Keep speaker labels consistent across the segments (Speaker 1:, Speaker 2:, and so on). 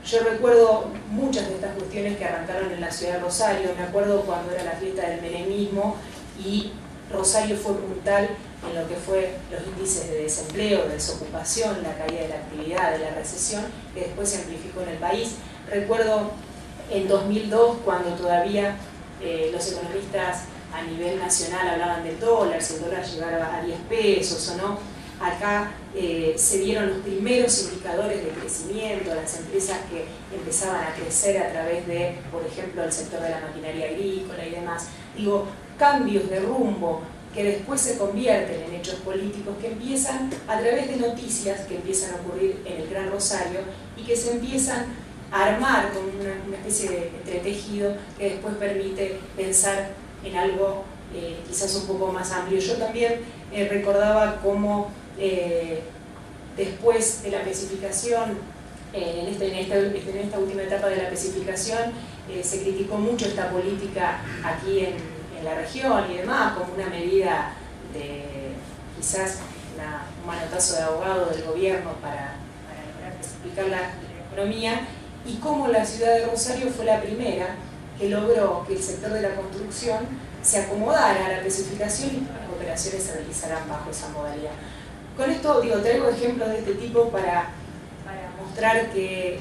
Speaker 1: Yo recuerdo muchas de estas cuestiones que arrancaron en la ciudad de Rosario. Me acuerdo cuando era la fiesta del menemismo y Rosario fue puntal en lo que fue los índices de desempleo, de desocupación, la caída de la actividad, de la recesión, que después se amplificó en el país. Recuerdo en 2002, cuando todavía los economistas a nivel nacional hablaban del dólar, si el dólar llegara a 10 pesos o no. Acá se vieron los primeros indicadores de crecimiento, las empresas que empezaban a crecer a través de, por ejemplo, el sector de la maquinaria agrícola y demás. Digo, cambios de rumbo que después se convierten en hechos políticos que empiezan a través de noticias que empiezan a ocurrir en el Gran Rosario y que se empiezan a armar con una especie de entretejido que después permite pensar en algo quizás un poco más amplio. Yo también recordaba cómo después de la especificación, en esta última etapa de la especificación, se criticó mucho esta política aquí en la región y demás, como una medida de quizás un manotazo de abogado del gobierno para lograr explicar la economía, y cómo la ciudad de Rosario fue la primera que logró que el sector de la construcción se acomodara a la especificación y las operaciones se realizaran bajo esa modalidad. Con esto traigo ejemplos de este tipo para mostrar que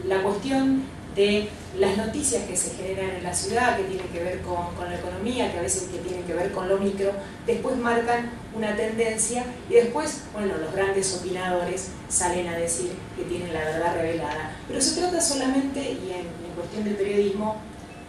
Speaker 1: la cuestión de las noticias que se generan en la ciudad, que tienen que ver con la economía, que a veces que tienen que ver con lo micro, después marcan una tendencia y después, bueno, los grandes opinadores salen a decir que tienen la verdad revelada. Pero se trata solamente, y en cuestión del periodismo,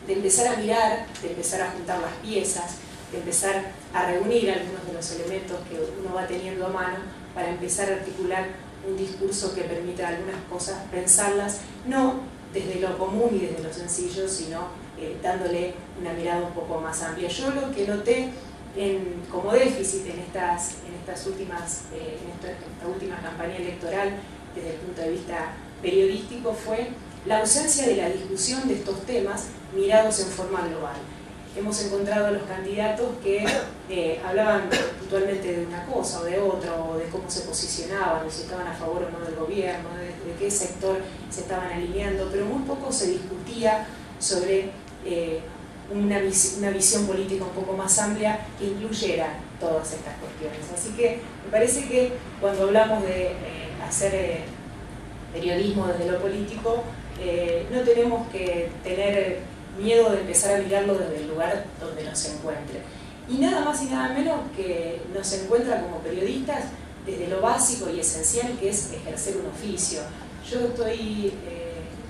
Speaker 1: de empezar a mirar, de empezar a juntar las piezas, de empezar a reunir algunos de los elementos que uno va teniendo a mano para empezar a articular un discurso que permita algunas cosas pensarlas, no desde lo común y desde lo sencillo, sino dándole una mirada un poco más amplia. Yo lo que noté como déficit en esta última campaña electoral desde el punto de vista periodístico fue la ausencia de la discusión de estos temas mirados en forma global. Hemos encontrado a los candidatos que hablaban puntualmente de una cosa o de otra, o de cómo se posicionaban, o si estaban a favor o no del gobierno, de qué sector se estaban alineando, pero muy poco se discutía sobre una visión política un poco más amplia que incluyera todas estas cuestiones. Así que me parece que cuando hablamos de hacer periodismo desde lo político, no tenemos que tener miedo de empezar a mirarlo desde el lugar donde nos encuentre. Y nada más y nada menos que nos encuentra como periodistas desde lo básico y esencial que es ejercer un oficio. Yo estoy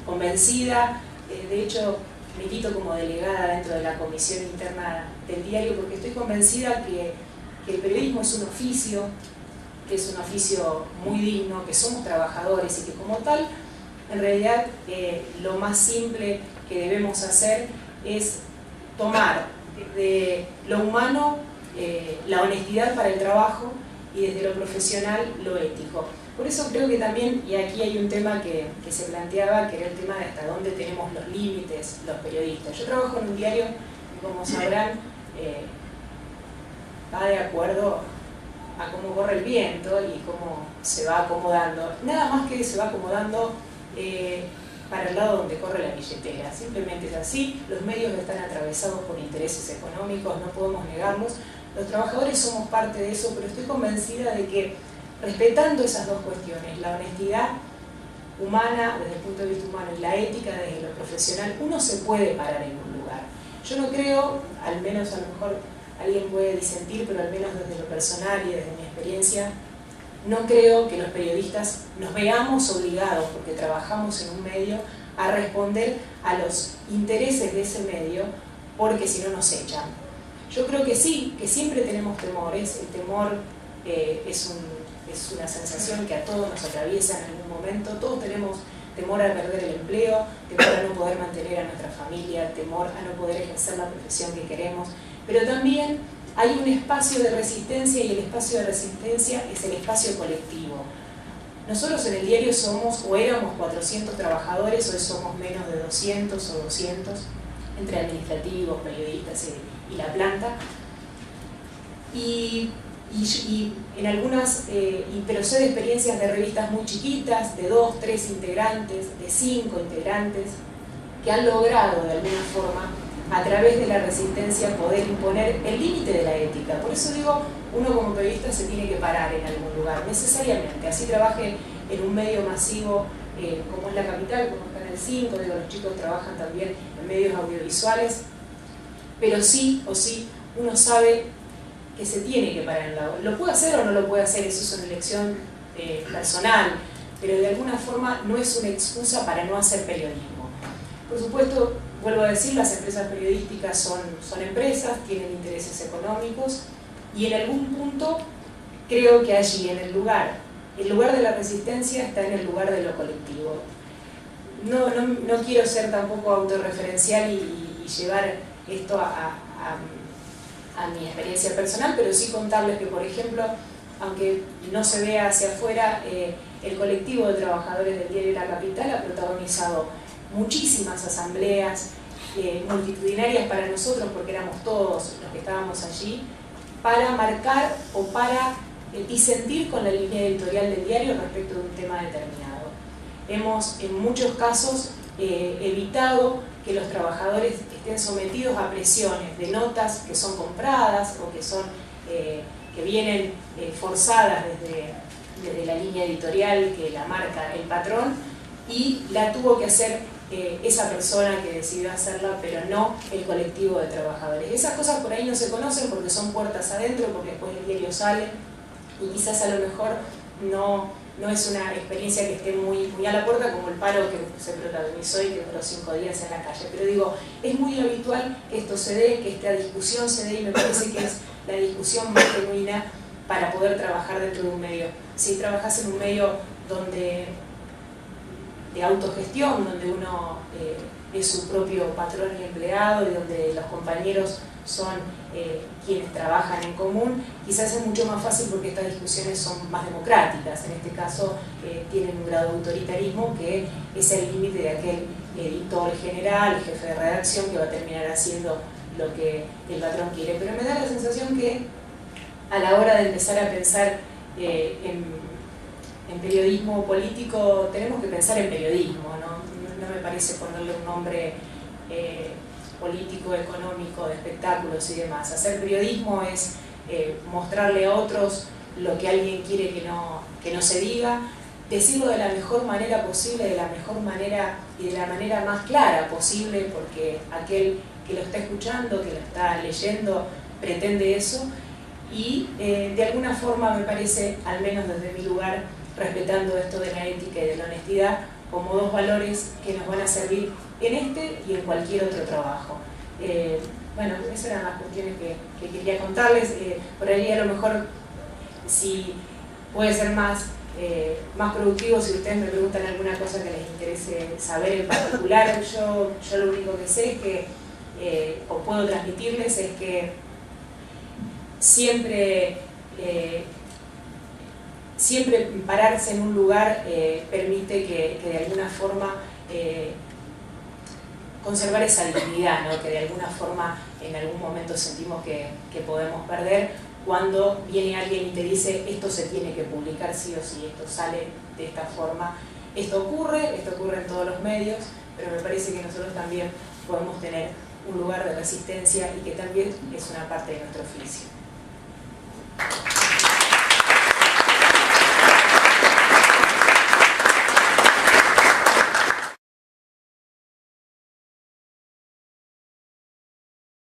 Speaker 1: convencida, de hecho milito como delegada dentro de la comisión interna del diario, porque estoy convencida que el periodismo es un oficio, que es un oficio muy digno, que somos trabajadores y que como tal, en realidad, lo más simple que debemos hacer es tomar de lo humano la honestidad para el trabajo y desde lo profesional lo ético. Por eso creo que también, y aquí hay un tema que se planteaba, que era el tema de hasta dónde tenemos los límites los periodistas. Yo trabajo en un diario que, como sabrán, va de acuerdo a cómo corre el viento y cómo se va acomodando. Nada más que se va acomodando para el lado donde corre la billetera. Simplemente es así. Los medios están atravesados por intereses económicos, no podemos negarlos. Los trabajadores somos parte de eso, pero estoy convencida de que respetando esas dos cuestiones, la honestidad humana desde el punto de vista humano y la ética desde lo profesional, uno se puede parar en un lugar. Yo no creo, al menos a lo mejor alguien puede disentir, pero al menos desde lo personal y desde mi experiencia, no creo que los periodistas nos veamos obligados, porque trabajamos en un medio, a responder a los intereses de ese medio, porque si no nos echan. Yo creo que sí, que siempre tenemos temores. El temor es una sensación que a todos nos atraviesa en algún momento. Todos tenemos temor a perder el empleo, temor a no poder mantener a nuestra familia, temor a no poder ejercer la profesión que queremos, pero también hay un espacio de resistencia, y el espacio de resistencia es el espacio colectivo. Nosotros en el diario somos, o éramos 400 trabajadores, hoy somos menos de 200 o 200, entre administrativos, periodistas y la planta. Y y en algunas, pero sé de experiencias de revistas muy chiquitas, de 2, 3 integrantes, de 5 integrantes, que han logrado de alguna forma, a través de la resistencia, poder imponer el límite de la ética. Por eso digo, uno como periodista se tiene que parar en algún lugar, necesariamente, así trabaje en un medio masivo como es La Capital, como es Canal 5, digo, los chicos trabajan también en medios audiovisuales, pero sí o sí uno sabe que se tiene que parar en la hora. ¿Lo puede hacer o no lo puede hacer? Eso es una elección personal, pero de alguna forma no es una excusa para no hacer periodismo. Por supuesto, vuelvo a decir, las empresas periodísticas son empresas, tienen intereses económicos, y en algún punto creo que allí, en el lugar de la resistencia está en el lugar de lo colectivo. No quiero ser tampoco autorreferencial y llevar esto a mi experiencia personal, pero sí contarles que, por ejemplo, aunque no se vea hacia afuera, el colectivo de trabajadores del diario La Capital ha protagonizado muchísimas asambleas multitudinarias para nosotros, porque éramos todos los que estábamos allí, para marcar o para disentir con la línea editorial del diario respecto de un tema determinado. Hemos, en muchos casos, evitado que los trabajadores estén sometidos a presiones de notas que son compradas o que vienen forzadas desde la línea editorial que la marca el patrón, y la tuvo que hacer esa persona que decidió hacerla, pero no el colectivo de trabajadores. Esas cosas por ahí no se conocen porque son puertas adentro, porque después el diario sale y quizás a lo mejor no es una experiencia que esté muy a la puerta, como el paro que se protagonizó y que duró 5 días en la calle. Pero digo, es muy habitual que esto se dé, que esta discusión se dé, y me parece que es la discusión más genuina para poder trabajar dentro de un medio. Si trabajas en un medio de autogestión, donde uno es su propio patrón y empleado, y donde los compañeros son quienes trabajan en común, quizás es mucho más fácil porque estas discusiones son más democráticas. En este caso tienen un grado de autoritarismo que es el límite de aquel editor general, el jefe de redacción, que va a terminar haciendo lo que el patrón quiere. Pero me da la sensación que a la hora de empezar a pensar en periodismo político, tenemos que pensar en periodismo, no me parece ponerle un nombre político, económico, de espectáculos y demás. Hacer periodismo es mostrarle a otros lo que alguien quiere que no se diga, decirlo de la mejor manera posible, de la mejor manera y de la manera más clara posible, porque aquel que lo está escuchando, que lo está leyendo, pretende eso, y de alguna forma me parece, al menos desde mi lugar, respetando esto de la ética y de la honestidad, como dos valores que nos van a servir en este y en cualquier otro trabajo. Bueno, esas eran las cuestiones que quería contarles. Por ahí a lo mejor, si puede ser más productivo, si ustedes me preguntan alguna cosa que les interese saber en particular, yo lo único que sé es que, o puedo transmitirles, es que siempre pararse en un lugar permite que de alguna forma conservar esa dignidad, ¿no? Que de alguna forma en algún momento sentimos que podemos perder cuando viene alguien y te dice esto se tiene que publicar sí o sí, esto sale de esta forma. Esto ocurre en todos los medios, pero me parece que nosotros también podemos tener un lugar de resistencia y que también es una parte de nuestro oficio.